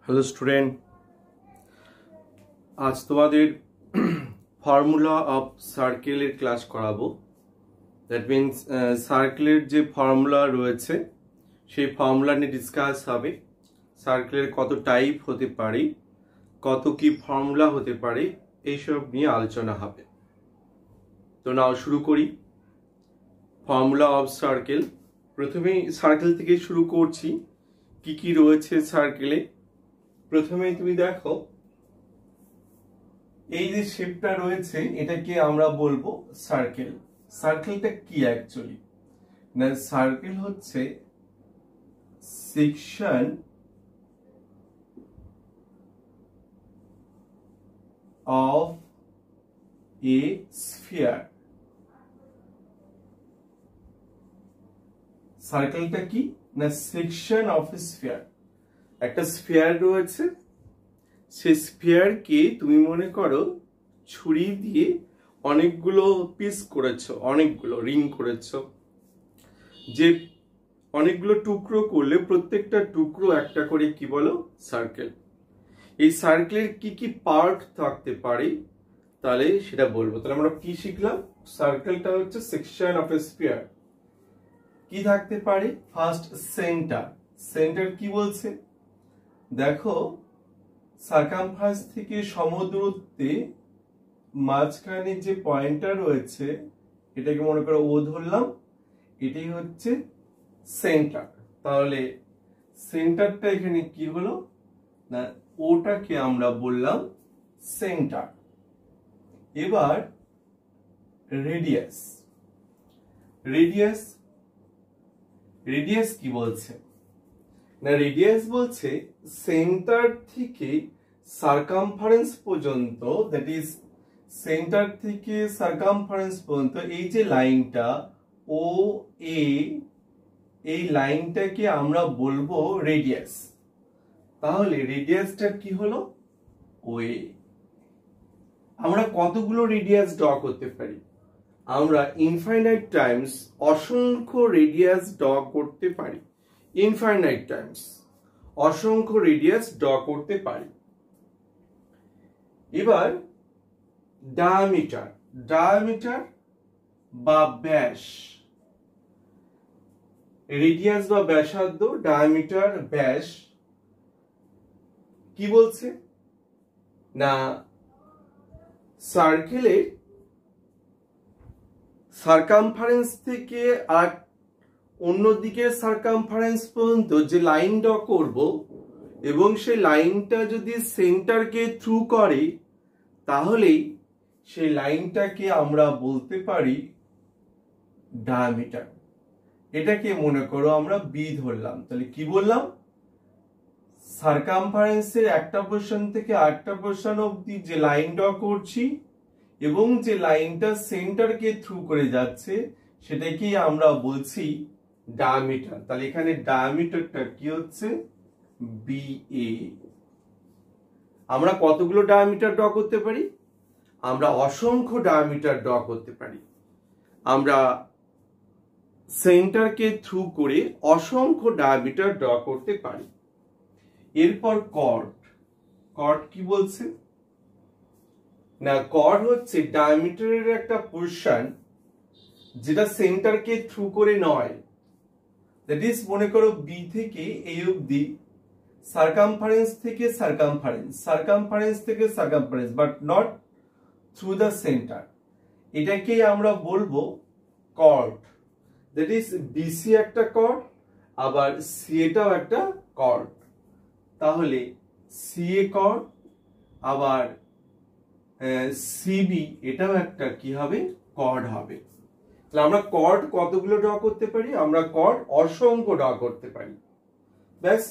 Hello student, আজ তোমাদের formula of সার্কেলের ক্লাস করাবো। দ্যাট মিনস সার্কেলের যে ফর্মুলা রয়েছে সেই ফর্মুলা নিয়ে ডিসকাস হবে। সার্কেলের কত টাইপ হতে পারে, কত কি ফর্মুলা হতে পারে, এইসব নিয়ে আলোচনা হবে। তো নাও শুরু করি। ফর্মুলা অফ সার্কেল, প্রথমেই সার্কেল থেকে শুরু করছি। কি কি রয়েছে সার্কেলে? প্রথমেই তুমি দেখো, এই যে শেপটা রয়েছে এটাকে আমরা বলবো সার্কেল। সার্কেলটা কি অ্যাকচুয়ালি? না, সার্কেল হচ্ছে সেকশন অফ এ স্ফিয়ার। সার্কেলটা কি না, সেকশন অফ এ স্ফিয়ার। একটা স্ফিয়ার রয়েছে, সেই স্ফিয়ারকে তুমি মনে করো ছুরি দিয়ে অনেকগুলো পিস করেছো, অনেকগুলো রিং করেছো। যে অনেকগুলো টুকরো করলে প্রত্যেকটা টুকরো একটা করে কি বলো? সার্কেল। এই সার্কেলের কি কি পার্ট থাকতে পারে তাহলে সেটা বলবো। তাহলে আমরা কি শিখলাম? সার্কেলটা হচ্ছে সেকশন অফ এ স্ফিয়ার। কি থাকতে পারে? First centre. সেন্টার কি বলছে? দেখো, সার্কামফারেন্স থেকে সমদূরত্বে মাঝখানে যে পয়েন্টটা রয়েছে এটাকে মনে করো ও ধরলাম, এটাই হচ্ছে সেন্টার। তাহলে সেন্টারটা এখানে কি হলো না, ওটাকে আমরা বললাম সেন্টার। এবার রেডিয়াস। রেডিয়াস রেডিয়াস কি বলছে না, রেডিয়াস বলছে সেন্টার থেকে সার্কামফারেন্স পর্যন্ত, দ্যাট ইজ সেন্টার থেকে সার্কামফারেন্স পর্যন্ত এই যে লাইনটা ও এ, এই লাইনটাকে আমরা বলবো রেডিয়াস। তাহলে রেডিয়াসটা কি হলো? ও এ। আমরা কতগুলো রেডিয়াস ড্র করতে পারি? আমরা ইনফাইনাইট টাইমস অসংখ্য রেডিয়াস ড্র করতে পারি। ইনফাইনাইট টাইমস অসংখ্য রেডিয়াস ড্র করতে পারি। এবার ডায়ামিটার। ডায়ামিটার বা ব্যাস, রেডিয়াস বা ব্যাসার্ধ, ডায়ামিটার, ব্যাস। কি বলছে না, সার্কেলের সার্কামফারেন্স থেকে আর অন্যদিকে সার্কামফারেন্স পর্যন্ত যে লাইন ড্র করব এবং সেই লাইনটা যদি সেন্টারকে থ্রু করে তাহলেই সেই লাইনটাকে আমরা বলতে পারি ডায়ামিটার। এটাকে মনে করো আমরা বি ধরলাম। তাহলে কি বললাম? সার্কামফারেন্সের একটা পোর্শন থেকে আরেকটা পোর্শন অবধি যে লাইন ড্র করছি এবং যে লাইনটা সেন্টারকে থ্রু করে যাচ্ছে সেটাকেই আমরা বলছি ডায়ামিটার। তাহলে এখানে ডায়ামিটারটা কি হচ্ছে? বিএ। আমরা কতগুলো ডায়ামিটার ড্র করতে পারি? আমরা অসংখ্য ডায়ামিটার ড্র করতে পারি। আমরা সেন্টারকে থ্রু করে অসংখ্য ডায়ামিটার ড্র করতে পারি। এরপর কর্ড। কর্ড কি বলছে না, কর্ড হচ্ছে ডায়ামিটারের একটা পোর্শন যেটা সেন্টারকে থ্রু করে নয়। দ্যাট ইজ মনে করো বি থেকে এই অবধি সার্কামফারেন্স থেকে সার্কামফারেন্স, সার্কামফারেন্স থেকে circumference, but not through the centre. এটাকেই আমরা বলবো কর্ড। দ্যাট ইজ বিসি একটা কর্ড, আবার সিএটাও একটা কর্ড। তাহলে সিএ কর্ড, আবার সিবি এটাও একটা কি হবে? কর্ড হবে। তাহলে আমরা কর্ড কতগুলো ড্র করতে পারি? আমরা কর্ড অসংখ্য ড্র করতে পারি। ব্যাস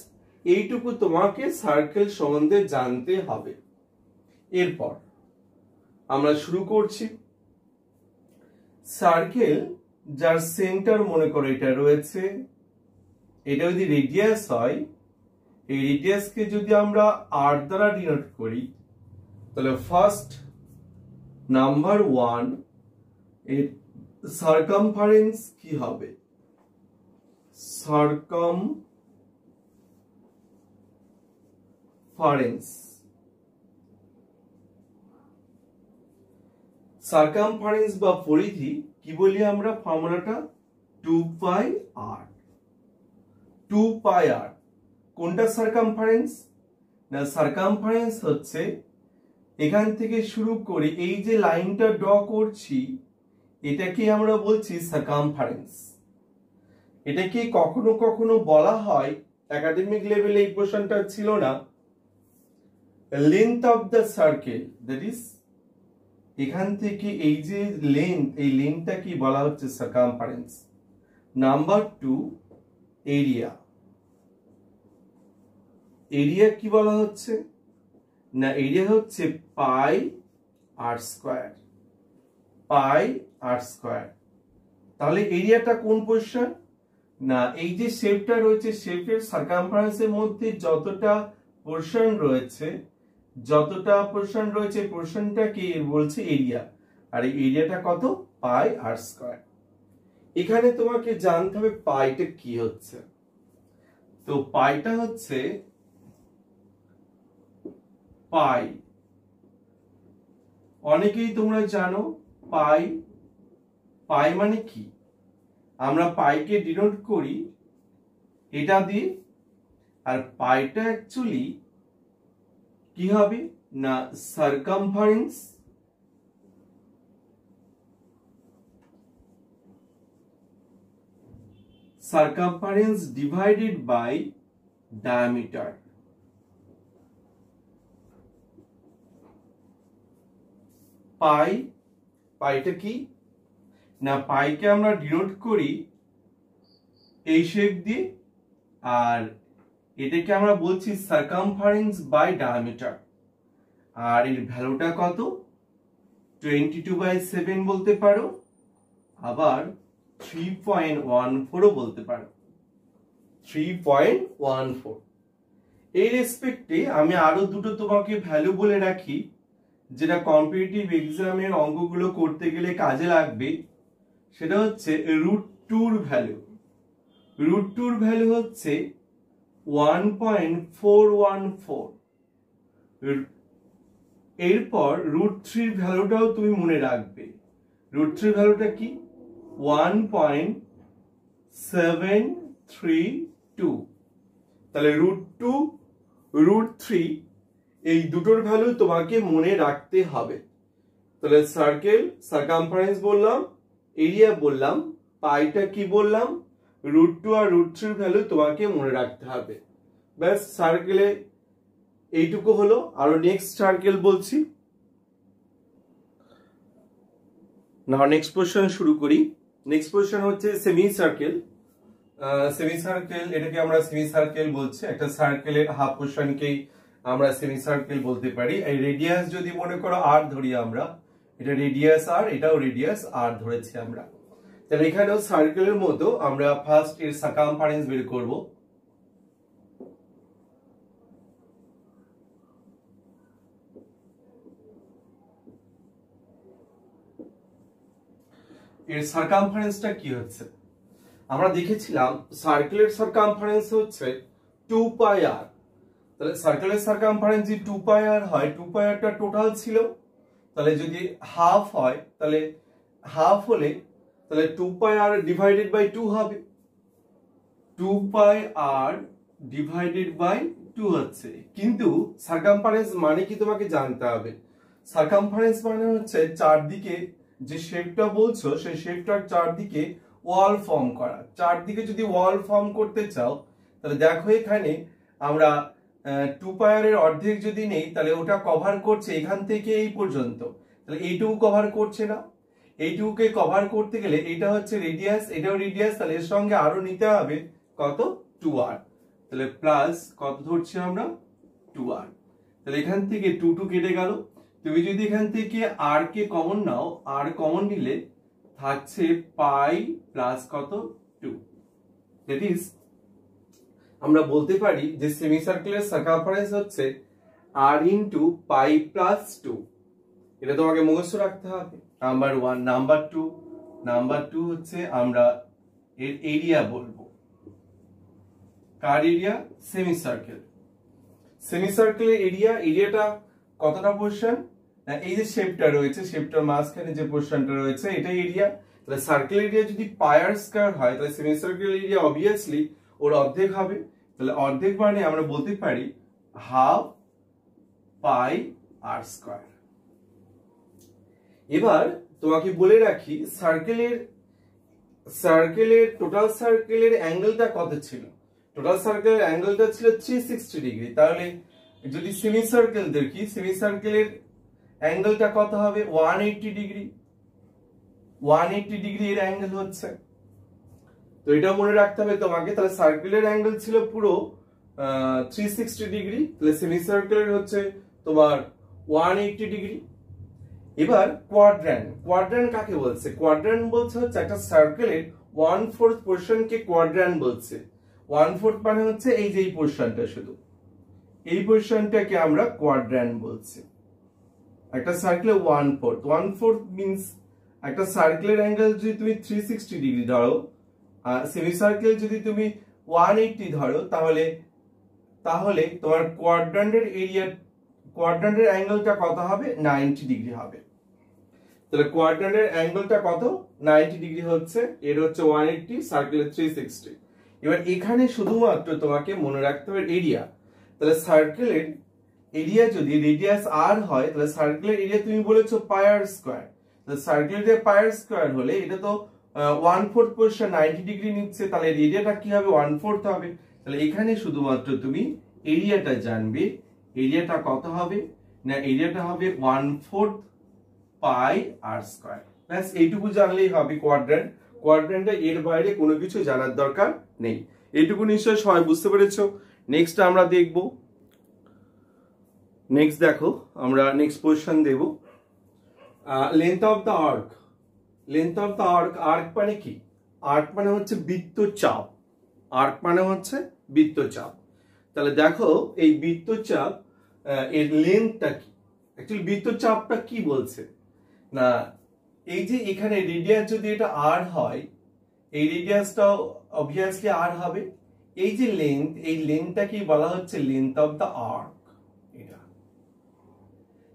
এইটুকু তোমাকে সার্কেল সম্বন্ধে জানতে হবে। এরপর আমরা শুরু করছি। সার্কেল যার সেন্টার মনে করো এটা রয়েছে, এটা যদি রেডিয়াস হয়, এই রেডিয়াসকে যদি আমরা আর দ্বারা ডিনোট করি তাহলে ফার্স্ট নাম্বার 1 এর সার্কামফারেন্স কি হবে? Circum circumference. সার্কামফারেন্স বা পরিধি কি বলি আমরা, ফর্মুলাটা 2 পাই r। 2 পাই r কোনটা সার্কামফারেন্স না, সার্কামফারেন্স হচ্ছে এখান থেকে শুরু করে এই যে লাইনটা ড্র করছি এটাকে আমরা বলছি সার্কামফারেন্স। এটাকে কখনো কখনো বলা হয়, একাডেমিক লেভেলে এই পোর্শনটা ছিল না, length of the circle, that is এখান থেকে এই যে লেন্থ, এই লেন্থটা কি বলা হচ্ছে সার্কামফারেন্স। Number 2 area. এরিয়া কি বলা হচ্ছে না, এরিয়া হচ্ছে পাই আর স্কয়ার, পাই আর স্কয়ার। তাহলে এরিয়াটা কোন পোর্শন না, এই যে শেপটা রয়েছে শেপের সার্কামফারেন্সের মধ্যে যতটা পোর্শন রয়েছে, পোর্শনটাকে বলছে এরিয়া। আর এই এরিয়াটা কত, পাই আর স্কয়ার। এখানে তোমাকে জানতে হবে পাইটা কি হচ্ছে। তো পাইটা হচ্ছে পাই, অনেকেই তোমরা জানো পাই। পাই মানে কি, আমরা পাইকে ডিনোট করি এটা দিয়ে, আর পাইটা অ্যাকচুয়ালি কি হবে না, সার্কামফারেন্স ডিভাইডেড বাই ডায়ামিটার। পাইটা কি না, পাইকে আমরা ডিনোট করি এই শেপ দিয়ে, আর এটাকে আমরা বলছি সার্কামফারেন্স বাই ডায়ামিটার। আর এর ভ্যালুটা কত, 22/7 বলতে পারো, আবার 3.14 বলতে পারো, 3.14। এই রেসপেক্টে আমি আরো দুটো তোমাকে ভ্যালু বলে রাখি, যেটা কম্পিটিটিভ এক্সামের অঙ্কগুলো করতে গেলে কাজে লাগবে। সেটা হচ্ছে √2 ভ্যালু। √2 ভ্যালু হচ্ছে 1.414। এরপর √3 ভ্যালুটাও তুমি মনে রাখবে। √3 ভ্যালুটা কি, 1.732। তাহলে √2 √3 এই দুটোর ভ্যালু তোমাকে মনে রাখতে হবে। তাহলে সার্কেল সার্কামফারেন্স বললাম, এরিয়া বললাম, পাইটা কি বললাম, √2 আর √3 ভ্যালু তোমাকে মনে রাখতে হবে। ব্যাস, সার্কেলে এইটুকু হলো। আরো নেক্সট সার্কেল বলছি না, নেক্সট পোর্শন শুরু করি। নেক্সট পোর্শন হচ্ছে সেমি সার্কেল। এটাকে আমরা সেমি সার্কেল বলছি। একটা সার্কেলের হাফ পোর্শনকেই আমরা সেমি সার্কেল বলতে পারি। এই রেডিয়াস যদি মনে করো আর ধরি আমরা, এটা রেডিয়াস আর, এটাও রেডিয়াস আর ধরেছি আমরা। তাহলে এখানেও সার্কেলের মতো আমরা ফার্স্ট এর সার্কামফারেন্স বের করব। এর সার্কামফারেন্সটা কি হচ্ছে, আমরা দেখেছিলাম সার্কেলের সার্কামফারেন্স হচ্ছে 2 পাই আর। তাহলে সার্কেলের সার্কামফারেন্স যদি 2 পাই আর হয়, 2 পাই আরটা টোটাল ছিল, তাহলে যদি হাফ হয়, তাহলে হাফ হলে তাহলে 2 পাই আর ডিভাইডেড বাই 2 হবে। 2 পাই আর ডিভাইডেড বাই 2 হচ্ছে। কিন্তু সার্কামফারেন্স মানে কি তোমাকে জানতে হবে। সার্কামফারেন্স মানে হচ্ছে চারদিকে যে শেপটা বলছো সেই শেপটার চারদিকে ওয়াল ফর্ম করা। চারদিকে যদি ওয়াল ফর্ম করতে চাও, তাহলে দেখো এখানে আমরা 2 পাই আর এর অর্ধেক যদি নেই, তাহলে ওটা কভার করছে এখান থেকে এই পর্যন্ত, তাহলে এইটুকু কভার করছে না। এইটুকুকে কভার করতে গেলে এটা হচ্ছে রেডিয়াস, এটাও রেডিয়াস, তাহলে এর সঙ্গে আরো নিতে হবে কত, 2r। তাহলে প্লাস কত ধরছি আমরা, 2r। তাহলে এখান থেকে 2 কেটে গেল। তুমি যদি এখান থেকে r কে কমন নাও, r কমন নিলে থাকছে পাই প্লাস কত, 2। দ্যাট ইজ আমরা বলতে পারি যে সেমি সার্কেলের সার্কামফারেন্স হচ্ছে r ইনটু পাই প্লাস 2। এটা তোমাকে মুখস্থ রাখতে হবে, নাম্বার 1। নাম্বার 2 হচ্ছে আমরা এর এরিয়া বলবো। কার এরিয়া, সেমি সার্কেল। সেমিসার্কেলের এরিয়াটা কতটা পোর্শন, এই যে শেপটা রয়েছে, শেপটার মাঝখানে যে পোর্শনটা রয়েছে এটাই এরিয়া। তাহলে সার্কেল এরিয়া যদি পাই আর স্কয়ার হয় তাহলে সেমিসার্কেল এরিয়া অবভিয়াসলি ওর অর্ধেক হবে। তাহলে অর্ধেক মানে আমরা বলতে পারি হাফ পাই আর স্কয়ার। এবার তোমাকে বলে রাখি সার্কেলের টোটাল সার্কেলের অ্যাঙ্গেলটা কত ছিল। টোটাল সার্কেলের অ্যাঙ্গেলটা ছিল 360 ডিগ্রি। তাহলে যদি সেমি সার্কেল দেখি, সেমি সার্কেলের অ্যাঙ্গেলটা কত হবে 180 ডিগ্রি। 180 ডিগ্রি এর অ্যাঙ্গেল হচ্ছে, তো এটা মনে রাখতে হবে তোমাকে। তাহলে সার্কেলের অ্যাঙ্গেল ছিল পুরো 360 ডিগ্রি, তাহলে সেমি সার্কেলের হচ্ছে তোমার 180 ডিগ্রি। এবার কোয়াড্র্যান্ট কাকে বলছে? কোয়াড্র্যান্ট বলছে হচ্ছে একটা সার্কেলের 1/4 পোর্শনকে কোয়াড্র্যান্ট বলছে। 1/4 মানে হচ্ছে এই যে এই পোর্শনটা, শুধু এই পোর্শনটাকে আমরা কোয়াড্র্যান্ট বলছি। একটা সার্কেলে 1/4 মিন্স একটা সার্কেলের অ্যাঙ্গেল যদি তুমি 360 ডিগ্রি ধরো আর সেমি সার্কেল যদি তুমি 180 ধরো, তাহলে তোমার কোয়াড্র্যান্টের অ্যাঙ্গেলটা কত হবে 90 ডিগ্রি হবে। তাহলে কোয়াড্র্যান্টের অ্যাঙ্গেলটা কত 90 ডিগ্রি হচ্ছে, এর হচ্ছে 180, সার্কেলের 360। এবার এখানে শুধুমাত্র তোমাকে মনে রাখতে হবে এরিয়া। তাহলে সার্কেলের এরিয়া যদি রেডিয়াস r হয় তাহলে সার্কেলের এরিয়া তুমি বলেছো পাই আর স্কয়ার। তাহলে সার্কেলের এরিয়া পাই আর স্কয়ার হলে এটা তো 1/4 পোর্শন 90 ডিগ্রি নিচ্ছে, তাহলে এরিয়াটা কি হবে 1/4 হবে। তাহলে এখানে শুধুমাত্র তুমি এরিয়াটা জানবে, এরিয়াটা কত হবে না, এরিয়াটা হবে 1/4 পাই আর স্কয়ার। ব্যাস এইটুকু জানলেই হবে কোয়াড্র্যান্টটা, এর বাইরে কোনো কিছু জানার দরকার নেই। এইটুকু নিশ্চয় সবাই বুঝতে পেরেছো। নেক্সট আমরা দেখব, নেক্সট দেখো আমরা নেক্সট পজিশন দেব length of the arc. Length of the arc মানে কি? আর্ক মানে হচ্ছে বৃত্তচাপ। আর্ক মানে হচ্ছে বৃত্তচাপ। তাহলে দেখো এই বৃত্তচাপ এর লেন্থটা কি? অ্যাকচুয়ালি বৃত্তচাপটা কি বলছে না, এই যে এখানে রেডিয়াস যদি এটা r হয়, এই রেডিয়াসটাও অবভিয়াসলি r হবে। এই যে লেন্থ, এই লেন্থটা কি বলা হচ্ছে লেন্থ অফ দ্য আর্ক।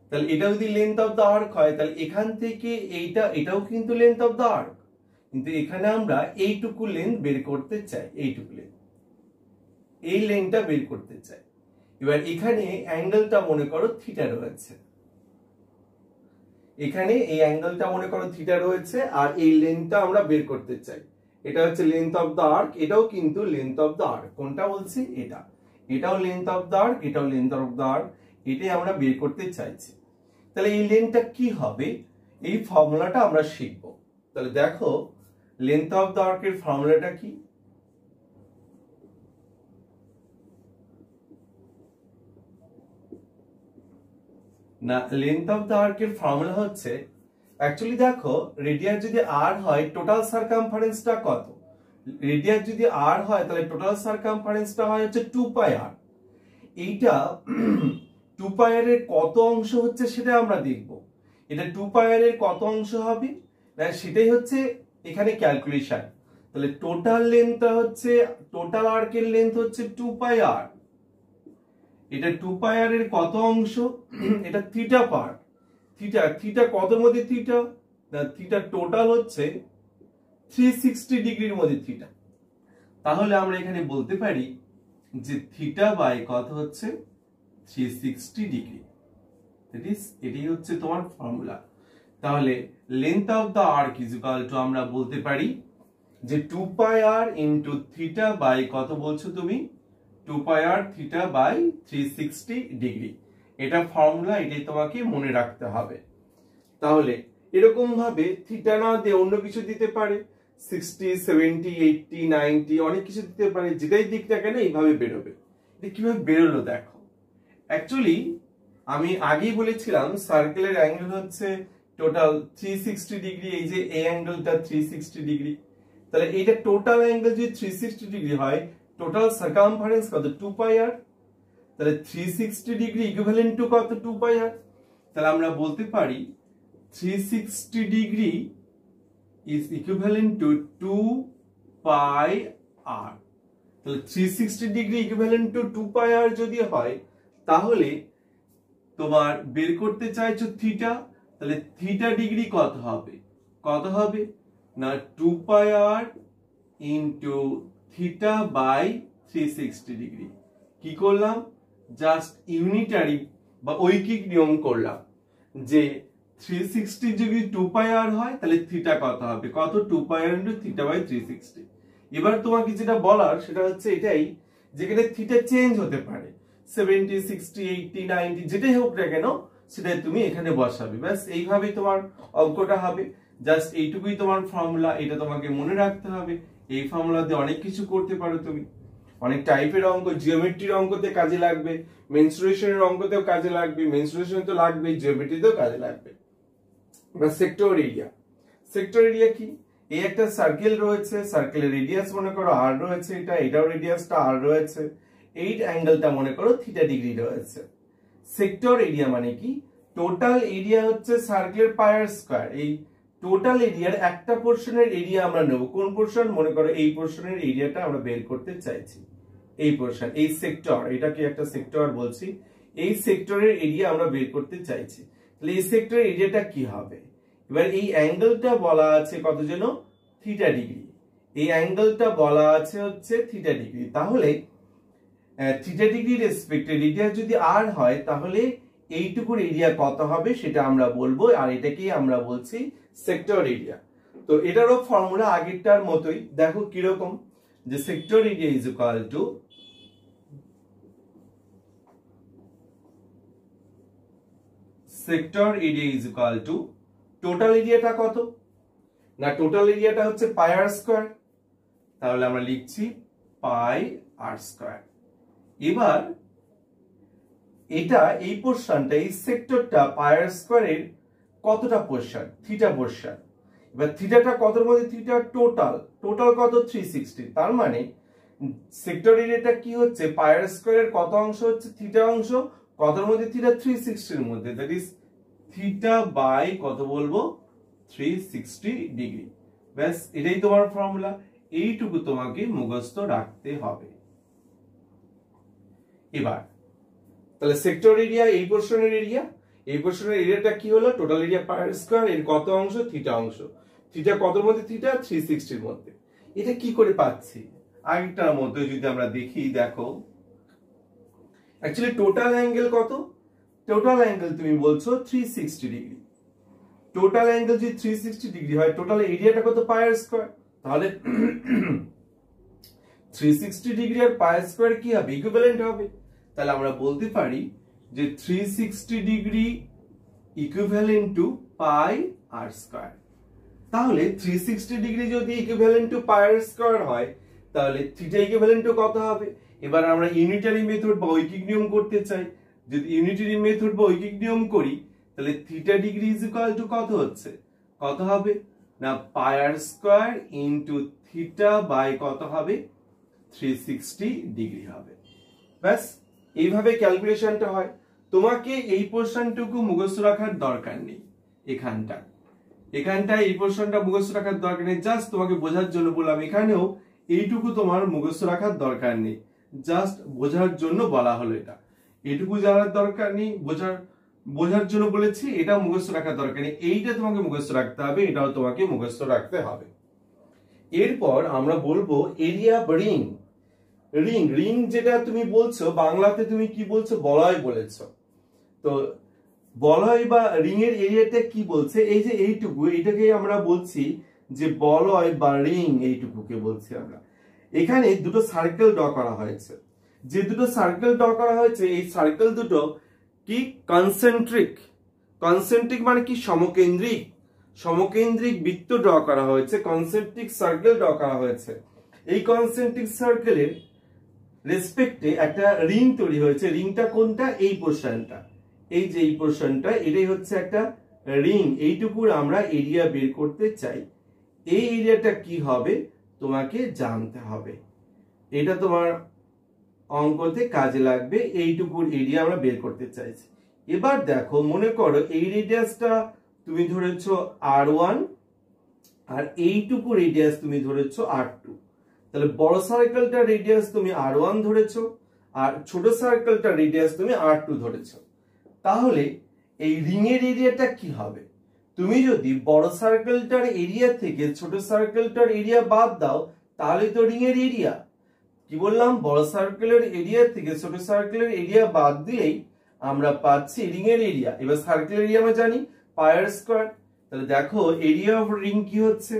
তাহলে এটা যদি লেন্থ অফ দ্য আর্ক হয় তাহলে এখান থেকে এটাও কিন্তু লেন্থ অফ দ্য আর্ক, কিন্তু এখানে আমরা এইটুকু লেন্থ বের করতে চাই, এইটুকু লেন্থ, এই লেন্থটা বের করতে চাই। এবার এখানে অ্যাঙ্গেলটা মনে করো থিটা রয়েছে, এখানে এই অ্যাঙ্গেলটা মনে করো থিটা রয়েছে, আর এই লেন্থটা আমরা বের করতে চাই। এটা হচ্ছে লেন্থ অফ দ্য আর্ক, এটাও কিন্তু লেন্থ অফ দ্য আর্ক। কোনটা বলছি? এটাও লেন্থ অফ দ্য আর্ক, এটাও লেন্থ অফ দ্য আর্ক, এটাই আমরা বের করতে চাইছি। তাহলে এই লেন্থটা কি হবে, এই ফর্মুলাটা আমরা শিখব। তাহলে দেখো লেন্থ অফ দ্য আর্ক এর ফর্মুলাটা কি? না, লেন্থ অফ দ্য আর্ক এর ফর্মুলা হচ্ছে, অ্যাকচুয়ালি দেখো রেডিয়াস যদি r হয় টোটাল সারকামফারেন্সটা কত? রেডিয়াস যদি r হয় তাহলে টোটাল সারকামফারেন্সটা হয় হচ্ছে 2 পাই r। এইটা 2 পাই r এর কত অংশ হচ্ছে সেটা আমরা দেখব। এটা 2 পাই r এর কত অংশ হবে না সেটাই হচ্ছে এখানে ক্যালকুলেশন। তাহলে টোটাল লেন্থটা হচ্ছে, টোটাল আর্কের লেন্থ হচ্ছে 2 পাই r। এটা 2 পাই r এর কত অংশ? এটা থিটা পার্ট। থিটা কত মধ্যে থিটা না, থিটা টোটাল হচ্ছে 360 ডিগ্রির মধ্যে থিটা। তাহলে আমরা এখানে বলতে পারি যে থিটা বাই কত হচ্ছে 360 ডিগ্রি। এটাই হচ্ছে তোমার ফর্মুলা। তাহলে length of the arc is equal to আমরা বলতে পারি যে 2 pi r into theta by কত বলছো তুমি? 2 pi r theta by 360 degree. এটা ফর্মুলা, এটাই তোমাকে মনে রাখতে হবে। তাহলে এরকম ভাবে থিটা না দিয়ে অন্য কিছু দিতে পারে, 60, 70, 80, 90 অনেক কিছু দিতে পারে, যেটাই দিক না কেন এইভাবে বেরোবে। এটা কিভাবে বেরোলো দেখো। অ্যাকচুয়ালি আমি আগেই বলেছিলাম সার্কেলের অ্যাঙ্গেল হচ্ছে টোটাল 360 ডিগ্রি, এই যে এই অ্যাঙ্গেলটা 360 ডিগ্রি। তাহলে এইটা টোটাল অ্যাঙ্গেল যদি 360 ডিগ্রি হয়, টোটাল সারকামফারেন্স কত 2 পাই r। তাহলে 360 ডিগ্রি ইকুইভ্যালেন্ট টু কত 2 পাই r। তাহলে আমরা বলতে পারি 360 degree is equivalent to 2 pi r। তাহলে 360 degree equivalent to 2 pi r যদি হয় তাহলে তোমার বের করতে চাইছো থিটা, তাহলে থিটা ডিগ্রি কত হবে না 2 pi r into theta by 360 degree. কি করলাম, জাস্ট ইউনিটারি বা ঐকিক নিয়ম করলাম যে 360 যদি 2 পাই r হয় তাহলে থিটা কত হবে, 2 pi r into theta by 360। এবার তোমাকে যেটা বলার সেটা হচ্ছে এটাই, যেখানে থিটা চেঞ্জ হতে পারে 70 60 80 90 যেটাই হোক না কেন সেটাই তুমি এখানে বসাবে। ব্যাস এইভাবেই তোমার অঙ্কটা হবে। জাস্ট এইটুকুই তোমার ফর্মুলা, এটা তোমাকে মনে রাখতে হবে। এই ফর্মুলা দিয়ে অনেক কিছু করতে পারো তুমি, অনেক টাইপের অঙ্ক, জিওমেট্রির অঙ্কতে কাজে লাগবে, মেনসুরেশনের অঙ্কতেও কাজে লাগবে, মেনসুরেশন তো লাগবেই, জিওমেট্রিতেও কাজে লাগবে। সেক্টর এরিয়া কি, এই একটা সার্কেল রয়েছে, সার্কেলের রেডিয়াস মনে করো r রয়েছে, এটাও রেডিয়াসটা r রয়েছে, এই অ্যাঙ্গেলটা মনে করো থিটা ডিগ্রি রয়েছে। সেক্টর এরিয়া মানে কি, টোটাল এরিয়া হচ্ছে সার্কেলের পাই r স্কয়ার। এই টোটাল এরিয়ার একটা পোরশনের এরিয়া আমরা নেব। কোন পোরশন, মনে করো এই পোরশনের এরিয়াটা আমরা বের করতে চাইছি। এই পোরশন, এই সেক্টর, এটাকে একটা সেক্টর বলছি, এই সেক্টরের এরিয়া আমরা বের করতে চাইছি। তাহলে এই সেক্টরের এরিয়াটা কি হবে, এবার এই অ্যাঙ্গেলটা বলা আছে কত যেন থিটা ডিগ্রি, এই অ্যাঙ্গেলটা বলা আছে হচ্ছে থিটা ডিগ্রি। তাহলে থিটা ডিগ্রি রেসপেক্টে রেডিয়াস যদি r হয় তাহলে এইটুকুর এরিয়া কত হবে সেটা আমরা বলবো, আর এটাকেই আমরা বলছি সেক্টর এরিয়া। তো এটারও ফর্মুলা আগেরটার মতোই, দেখো কিরকম, যে sector area is equal two total এরিয়াটা কত না, টোটাল এরিয়াটা হচ্ছে পাই r স্কয়ার, তাহলে আমরা লিখছি পাই r স্কয়ার। এবার এটা এই পোরশনটা, এই সেক্টরটা পাই r স্কয়ারের কতটা পোরশন, থিটা পোরশন। এবার থিটাটা কতর মধ্যে, থিটা টোটাল কত 360, তার মানে সেক্টর এরিয়াটা কি হচ্ছে পাই r স্কয়ারের কত অংশ হচ্ছে থিটা অংশ, কতর মধ্যে থিটা 360 এর মধ্যে, দ্যাট ইজ থিটা বাই কত বলবো 360 ডিগ্রি। ব্যাস এটাই তোমার ফর্মুলা, এইটুকু তোমাকে মুখস্থ রাখতে হবে। এবার তাহলে সেক্টর এরিয়া, এই পোরশনের এরিয়াটা কি হলো, টোটাল এরিয়া পাই r স্কয়ার, এর কত অংশ থিটা অংশ, থিটা কতর মধ্যে, থিটা 360 এর মধ্যে। এটা কি করে পাচ্ছি, আগেরটার মধ্যে যদি আমরা দেখি, দেখো অ্যাকচুয়ালি টোটাল অ্যাঙ্গেল কত, টোটাল অ্যাঙ্গেল তুমি বলছো 360 ডিগ্রি, টোটাল অ্যাঙ্গেল যদি 360 ডিগ্রি হয়, টোটাল এরিয়াটা কত পাই r স্কয়ার, তাহলে 360 ডিগ্রি আর পাই r স্কয়ার কি হবে, ইকুইভ্যালেন্ট হবে। তাহলে আমরা বলতে পারি যে 360 degree equivalent to pi r square. তাহলে 360 ডিগ্রি যদি equivalent to pi r square হয় তাহলে থিটা ইকুইভ্যালেন্ট টু কত হবে। এবার আমরা ইউনিটারি মেথড বা ঐকিক নিয়ম করতে চাই, যদি ইউনিটারি মেথড বা ঐকিক নিয়ম করি তাহলে theta degree is equal to কত হচ্ছে, কত হবে না pi r square into theta by কত হবে 360 ডিগ্রি হবে। ব্যাস এইভাবে ক্যালকুলেশনটা হয়। তোমাকে এই পোরশনটুকু মুখস্থ রাখার দরকার নেই, এখানটা এই পোরশনটা মুখস্থ রাখার দরকার নেই, জাস্ট তোমাকে বোঝার জন্য বললাম। এখানেও এইটুকু তোমার মুখস্থ রাখার দরকার নেই, জাস্ট বোঝার জন্য বলা হলো। এটা এইটুকু জানার দরকার নেই, বোঝার জন্য বলেছি, এটা মুখস্থ রাখার দরকার নেই, এইটা তোমাকে মুখস্থ রাখতে হবে, এটাও তোমাকে মুখস্থ রাখতে হবে। এরপর আমরা বলবো এরিয়া বা রিং যেটা তুমি বলছো বাংলাতে তুমি কি বলছো, বলয় বলেছো। তো বলয় বা রিং এর এরিয়াটা কি বলছে, এই যে এইটুকু, এটাকে আমরা বলছি যে বলয় বা রিং, এইটুকুকে বলছি আমরা। এখানে দুটো সার্কেল ড্র করা হয়েছে, যে দুটো সার্কেল ড্র করা হয়েছে এই সার্কেল দুটো কি কনসেন্ট্রিক মানে কি সমকেন্দ্রিক বৃত্ত ড্র করা হয়েছে, কনসেন্ট্রিক সার্কেল ড্র করা হয়েছে। এই কনসেন্ট্রিক সার্কেলের রেসপেক্টে একটা রিং তৈরি হয়েছে। রিংটা কোনটা, এই পোরশনটা, এই যে এই পোরশনটা, এটাই হচ্ছে একটা রিং। এইটুকুর আমরা এরিয়া বের করতে চাই। এই এরিয়াটা কি হবে তোমাকে জানতে হবে, এটা তোমার অঙ্কতে কাজে লাগবে। এইটুকুর এরিয়া আমরা বের করতে চাইছি। এবার দেখো, মনে করো এই রেডিয়াসটা তুমি ধরেছো r1 আর এইটুকু রেডিয়াস তুমি ধরেছো r2। তাহলে বড় সার্কেলটা রেডিয়াস তুমি r1 ধরেছো আর ছোট সার্কেলটা রেডিয়াস তুমি R2 ধরেছো। তাহলে এই রিং এর এরিয়াটা কি হবে? তুমি যদি বড় সার্কেলটার এরিয়া থেকে ছোট সার্কেলটার এরিয়া বাদ দাও তাহলে তো রিং এর এরিয়া। কি বললাম? বড় সার্কেলের এরিয়া থেকে ছোট সার্কেলের এরিয়া বাদ দিলেই আমরা পাচ্ছি রিং এর এরিয়া। এবার সার্কেলের এরিয়া আমরা জানি পাই আর স্কয়ার। তাহলে দেখো এরিয়া অফ রিং কি হচ্ছে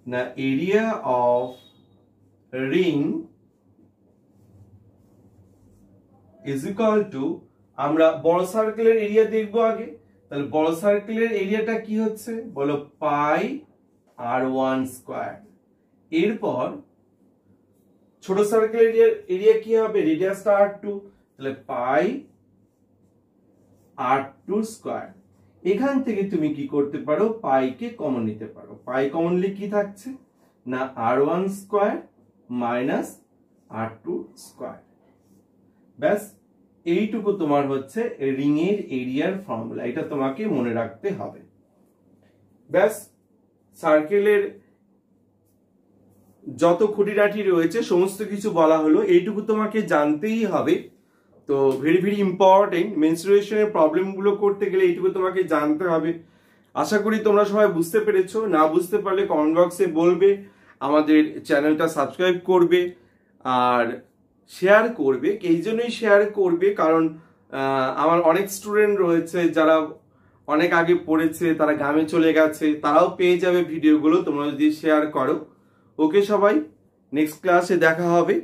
না, area of ring is equal to, আমরা বড় সার্কেলের এরিয়া দেখবো আগে। তাহলে বড় সার্কেলের এরিয়াটা কি হচ্ছে বলো? পাই R1 স্কয়ার। এরপর ছোট সার্কেলের এরিয়া কি হবে? রেডিয়াসটা R2, তাহলে পাই R2 স্কয়ার। এখান থেকে তুমি কি করতে পারো? পাইকে কমন নিতে পারো। পাই কমন নিলে কি থাকছে না, R1 square minus R2 square. ব্যাস, এইটুকু তোমার হচ্ছে রিং এর এরিয়ার ফর্মুলা। এটা তোমাকে মনে রাখতে হবে। ব্যাস, সার্কেলের যত খুঁটিনাটি রয়েছে সমস্ত কিছু বলা হলো। এইটুকু তোমাকে জানতেই হবে। তো ভেরি ভেরি ইম্পর্টেন্ট, মেনস্ট্রুয়েশনের প্রবলেমগুলো করতে গেলে এইটুকু তোমাকে জানতে হবে। আশা করি তোমরা সবাই বুঝতে পেরেছো। না বুঝতে পারলে কমেন্ট বক্সে বলবে, আমাদের চ্যানেলটা সাবস্ক্রাইব করবে আর শেয়ার করবে। এই জন্যই শেয়ার করবে কারণ আমার অনেক স্টুডেন্ট রয়েছে যারা অনেক আগে পড়েছে, তারা গ্রামে চলে গেছে, তারাও পেয়ে যাবে ভিডিওগুলো তোমরা যদি শেয়ার করো। ওকে সবাই, নেক্সট ক্লাসে দেখা হবে।